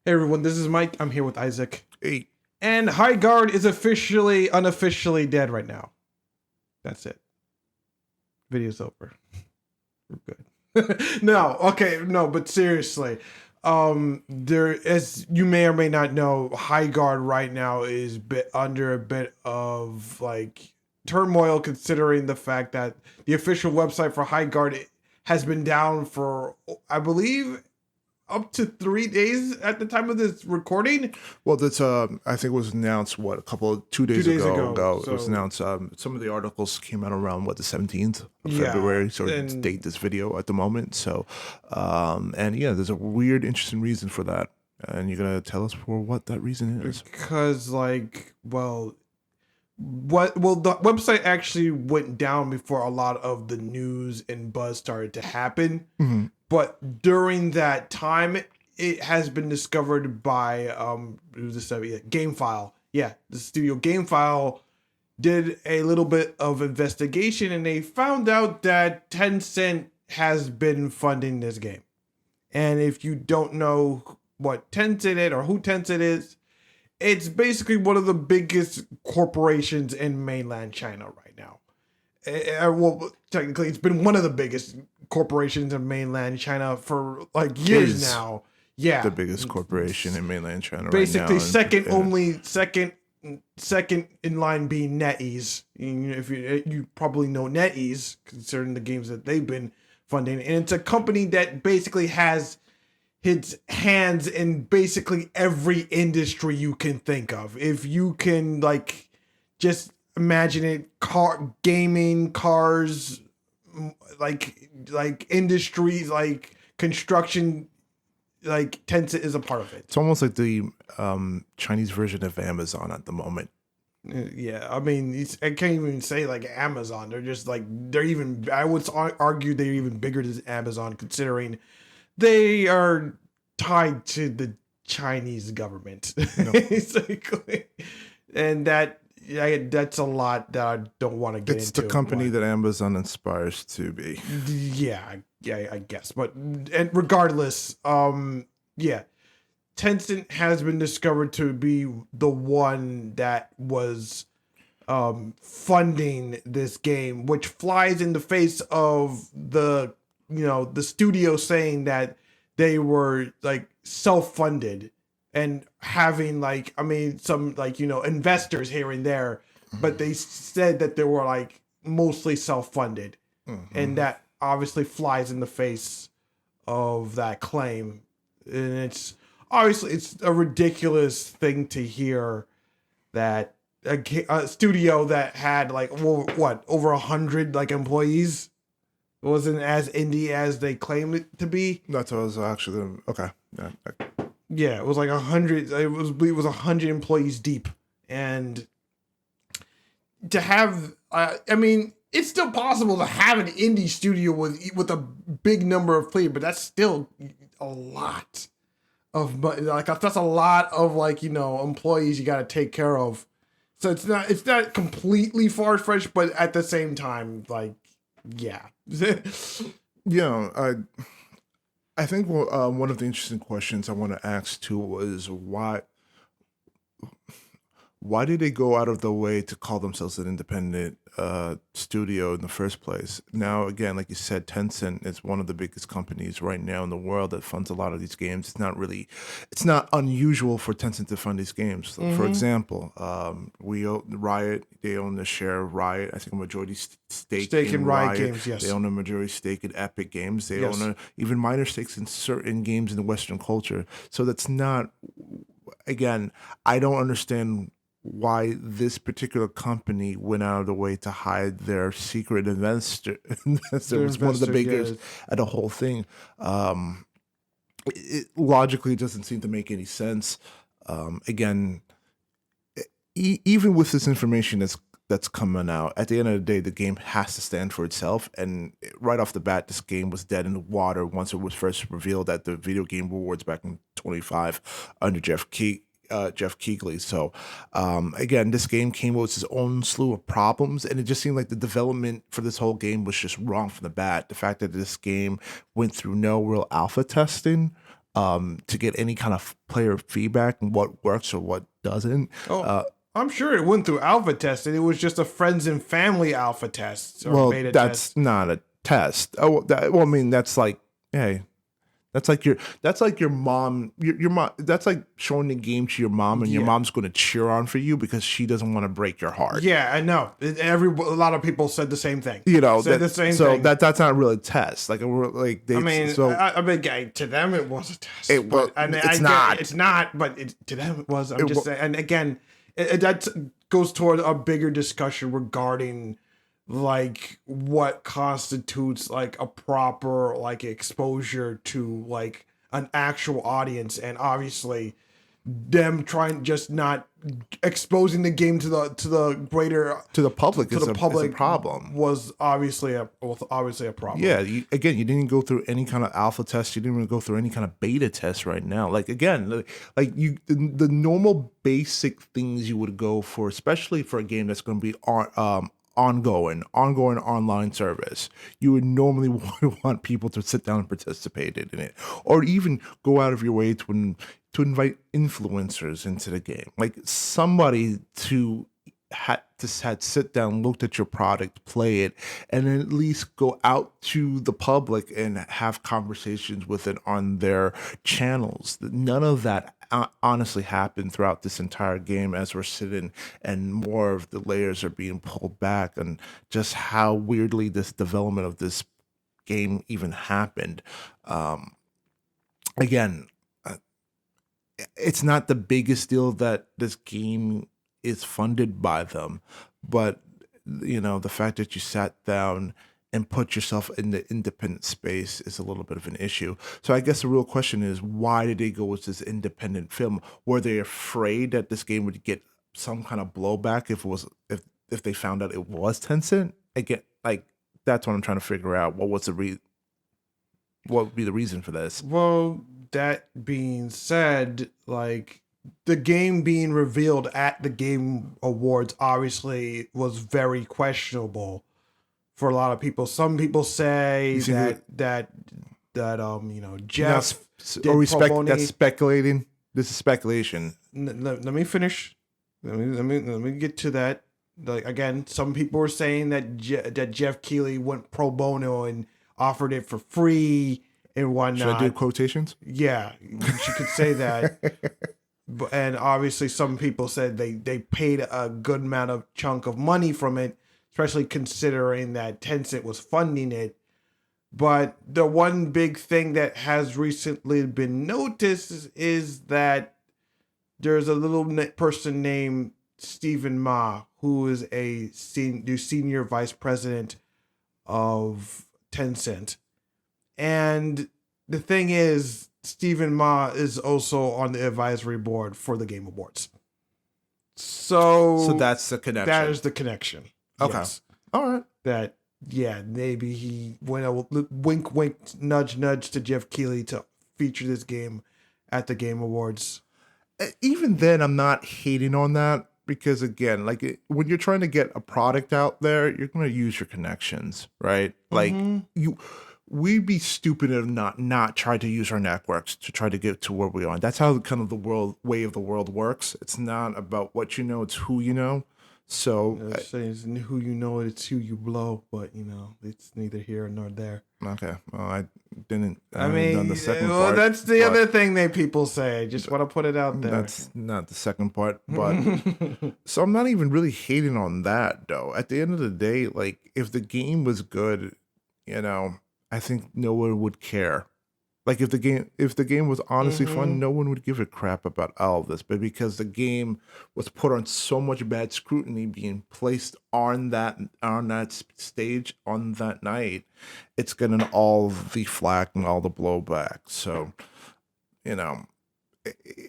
Hey everyone, this is Mike. I'm here with Isaac. Hey. And Highguard is unofficially dead right now. That's it. Video's over. We're good. No, but seriously. As you may or may not know, Highguard right now is under a bit of turmoil, considering the fact that the official website for Highguard has been down for, I believe, up to 3 days at the time of this recording. Well, that's I think it was announced 2 days ago. So, it was announced. Some of the articles came out around the 17th of February, so to date this video at the moment. So, there's a weird, interesting reason for that, and you're gonna tell us for what that reason is. Because the website actually went down before a lot of the news and buzz started to happen. Mm-hmm. But during that time, it has been discovered by GameFile. Yeah, the studio GameFile did a little bit of investigation, and they found out that Tencent has been funding this game. And if you don't know what Tencent is or who Tencent is, it's basically one of the biggest corporations in mainland China right now. Well, technically, it's been one of the biggest corporations in mainland China for years now. Yeah, the biggest corporation in mainland China. Basically, right now. second in line being NetEase. If you probably know NetEase, considering the games that they've been funding, and it's a company that basically has its hands in basically every industry you can think of. If you can just imagine it, gaming, cars, industries, construction, Tencent is a part of it. It's almost like the Chinese version of Amazon at the moment. Yeah, I mean, I can't even say Amazon. They're just I would argue they're even bigger than Amazon, considering they are tied to the Chinese government, basically, and that's a lot that I don't want to get into. It's the company that Amazon aspires to be. Yeah, I guess. But and regardless, Tencent has been discovered to be the one that was funding this game, which flies in the face of the studio saying that they were self-funded and having some investors here and there, but they said that they were mostly self-funded, and that obviously flies in the face of that claim. And it's a ridiculous thing to hear that a studio that had over 100 employees wasn't as indie as they claimed it to be. That was actually okay. Yeah, it was 100. It was 100 employees deep, and to have, it's still possible to have an indie studio with a big number of players, but that's still a lot of that's a lot of employees you got to take care of. So it's not completely far-fetched, but at the same time, yeah. Yeah, I think one of the interesting questions I want to ask too was why did they go out of the way to call themselves an independent studio in the first place? Now, again, like you said, Tencent is one of the biggest companies right now in the world that funds a lot of these games. It's not unusual for Tencent to fund these games. For example, Riot, they own a share of Riot. I think a majority stake in Riot Games. Yes, they own a majority stake in Epic Games. They own even minor stakes in certain games in the Western culture. So that's not. Again, I don't understand why this particular company went out of the way to hide their secret investor. It was one of the biggest at the whole thing. It logically doesn't seem to make any sense. Again, even with this information that's coming out, at the end of the day, the game has to stand for itself. And right off the bat, this game was dead in the water once it was first revealed at the Video Game Awards back in 25 under Jeff Keighley. So again, this game came with its own slew of problems, and it just seemed like the development for this whole game was just wrong from the bat. The fact that this game went through no real alpha testing to get any kind of player feedback and what works or what doesn't. Oh, I'm sure it went through alpha testing. It was just a friends and family alpha test or Well, beta that's test. not a test. Oh, well, I mean, that's like, hey, that's like your mom, your mom. That's like showing the game to your mom, and your Yeah. mom's going to cheer on for you because she doesn't want to break your heart. Yeah, I know. A lot of people said the same thing. You know, said the same thing. that's not really a test. Like they, I mean, so I mean, to them it was a test. it's not. It's not, but to them it was. I'm just saying. And again, that goes toward a bigger discussion regarding like what constitutes like a proper like exposure to like an actual audience, and obviously them trying just not exposing the game to the greater to the public to the public is a problem. was obviously a problem. Yeah, you didn't go through any kind of alpha test. You didn't even go through any kind of beta test right now. Like again, like the normal basic things you would go for, especially for a game that's going to be ongoing online service. You would normally want people to sit down and participate in it, or even go out of your way to invite influencers into the game, like somebody to sit down, looked at your product, play it, and then at least go out to the public and have conversations with it on their channels. None of that honestly happened throughout this entire game as we're sitting and more of the layers are being pulled back, and just how weirdly this development of this game even happened. Again, it's not the biggest deal that this game is funded by them, but you know, the fact that you sat down and put yourself in the independent space is a little bit of an issue. So I guess the real question is, why did they go with this independent film? Were they afraid that this game would get some kind of blowback if they found out it was Tencent? Again, like that's what I'm trying to figure out. What would be the reason for this? Well, that being said, like the game being revealed at the Game Awards obviously was very questionable for a lot of people. Some people say that you know, Jeff that's speculating. This is speculation. Let me finish. Let me get to that. Like again, some people were saying that Jeff Keighley went pro bono and offered it for free and whatnot. Should I do quotations? Yeah, you could say that. And obviously some people said they paid a good amount of chunk of money from it, especially considering that Tencent was funding it. But the one big thing that has recently been noticed is that there's a little person named Stephen Ma, who is a senior vice president of Tencent. And the thing is, Stephen Ma is also on the advisory board for the Game Awards. So that's the connection. That is the connection. Okay. Yes. All right. That, yeah, maybe he went a wink, nudge, nudge to Jeff Keighley to feature this game at the Game Awards. Even then, I'm not hating on that because, again, like when you're trying to get a product out there, you're going to use your connections, right? Like we'd be stupid of not try to use our networks to try to get to where we are. That's how kind of the way of the world works. It's not about what you know, it's who you know. So it's who you know, it's who you blow, but you know, it's neither here nor there. Okay. Well, I done mean, the second part. That's the other thing that people say. I just want to put it out there. That's not the second part, but so I'm not even really hating on that though. At the end of the day, like if the game was good, you know, I think no one would care. Like if the game was honestly fun, no one would give a crap about all of this. But because the game was put on so much bad scrutiny, being placed on that stage on that night, it's getting all the flack and all the blowback. So, you know,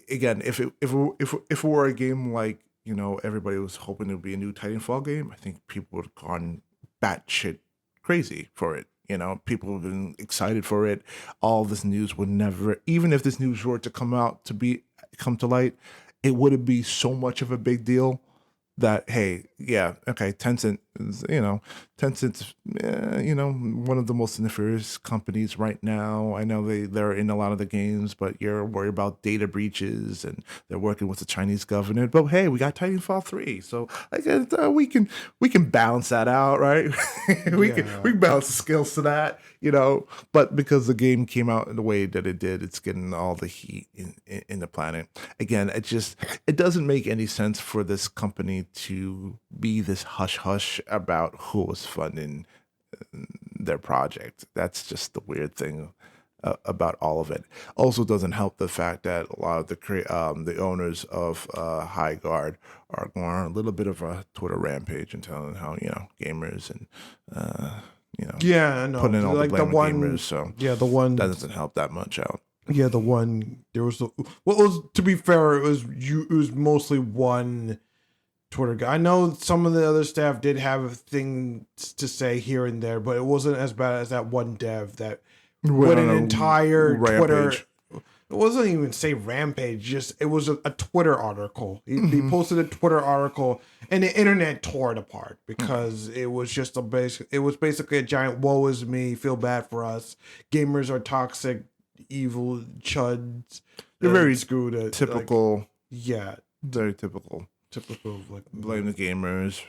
again, if it were a game like, you know, everybody was hoping it would be a new Titanfall game, I think people would have gone batshit crazy for it. You know, people have been excited for it. All this news would never, even if this news were to come to light, it wouldn't be so much of a big deal that, hey, yeah, okay, Tencent Tencent's, one of the most nefarious companies right now. I know they're in a lot of the games, but you're worried about data breaches, and they're working with the Chinese government. But hey, we got Titanfall 3, so I guess we can balance that out, right? we can balance the skills to that, But because the game came out in the way that it did, it's getting all the heat in the planet. Again, it doesn't make any sense for this company to be this hush hush about who was funding their project. That's just the weird thing about all of it. Also, doesn't help the fact that a lot of the owners of Highguard are going on a little bit of a Twitter rampage and telling how gamers and yeah, I know, putting all like the blame the on one, gamers. So the one that doesn't help that much out. Yeah, the one there was to be fair, it was mostly one Twitter guy. I know some of the other staff did have things to say here and there, but it wasn't as bad as that one dev that went an entire Twitter. It wasn't even say rampage. Just it was a Twitter article. He posted a Twitter article, and the internet tore it apart because it was just it was basically a giant "woe is me, feel bad for us, gamers are toxic, evil chuds." They're very screwed. Typical. Like, very typical. Typical of like blame the gamers,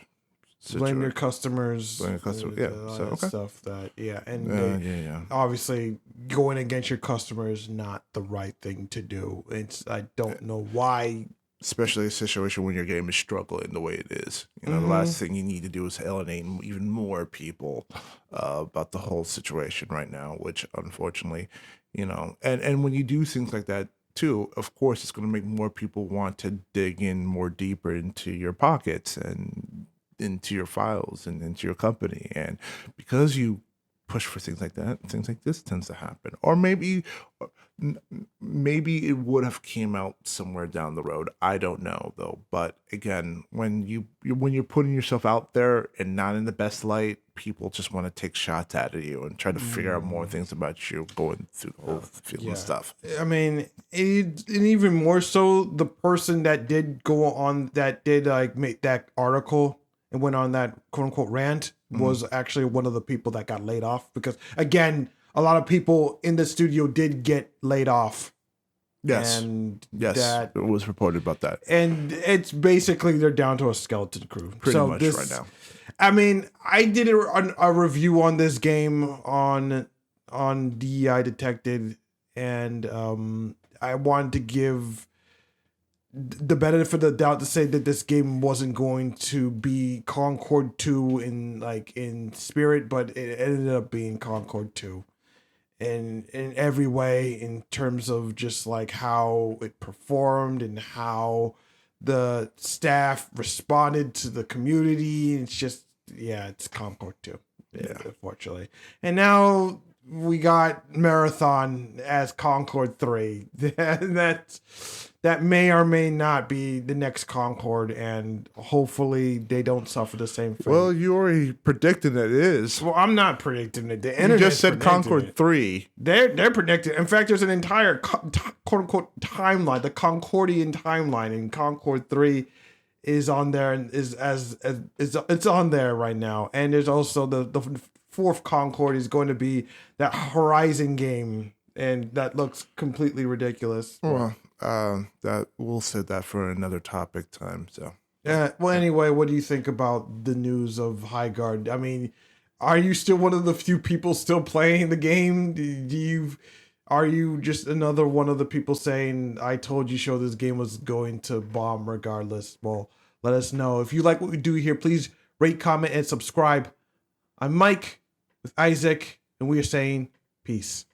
blame your customers, stuff that and obviously going against your customers is not the right thing to do. I don't know why, especially a situation when your game is struggling the way it is. The last thing you need to do is alienate even more people about the whole situation right now, which unfortunately, and when you do things like that too, of course, it's going to make more people want to dig in more deeper into your pockets and into your files and into your company. And because you push for things like that, things like this tends to happen. Or maybe it would have came out somewhere down the road. I don't know though. But again, when you're putting yourself out there and not in the best light, people just want to take shots at you and try to figure out more things about you going through the whole field and stuff. I mean, and even more so, the person that did make that article and went on that quote unquote rant was actually one of the people that got laid off, because again, a lot of people in the studio did get laid off. Yes. That it was reported about that. And it's basically they're down to a skeleton crew. Pretty much right now. I mean, I did a review on this game on DEI Detected, and I wanted to give the benefit of the doubt to say that this game wasn't going to be Concord 2 in spirit, but it ended up being Concord 2. In every way, in terms of just like how it performed and how the staff responded to the community. It's just, it's Concord 2, unfortunately. And now we got Marathon as Concord 3. That may or may not be the next Concord, and hopefully they don't suffer the same fate. Well, you already predicted that it is. Well, I'm not predicting it. The internet just said Concord 3. They're predicting. In fact, there's an entire quote-unquote timeline, the Concordian timeline, and Concord 3 is on there, and it's on there right now. And there's also the fourth Concord is going to be that Horizon game, and that looks completely ridiculous. Well, that we'll save that for another topic time. So well, anyway, what do you think about the news of Highguard? I mean, are you still one of the few people still playing the game? Are you just another one of the people saying, I told you so this game was going to bomb regardless? Well, let us know. If you like what we do here, please rate, comment, and subscribe. I'm Mike with Isaac, and we are saying peace.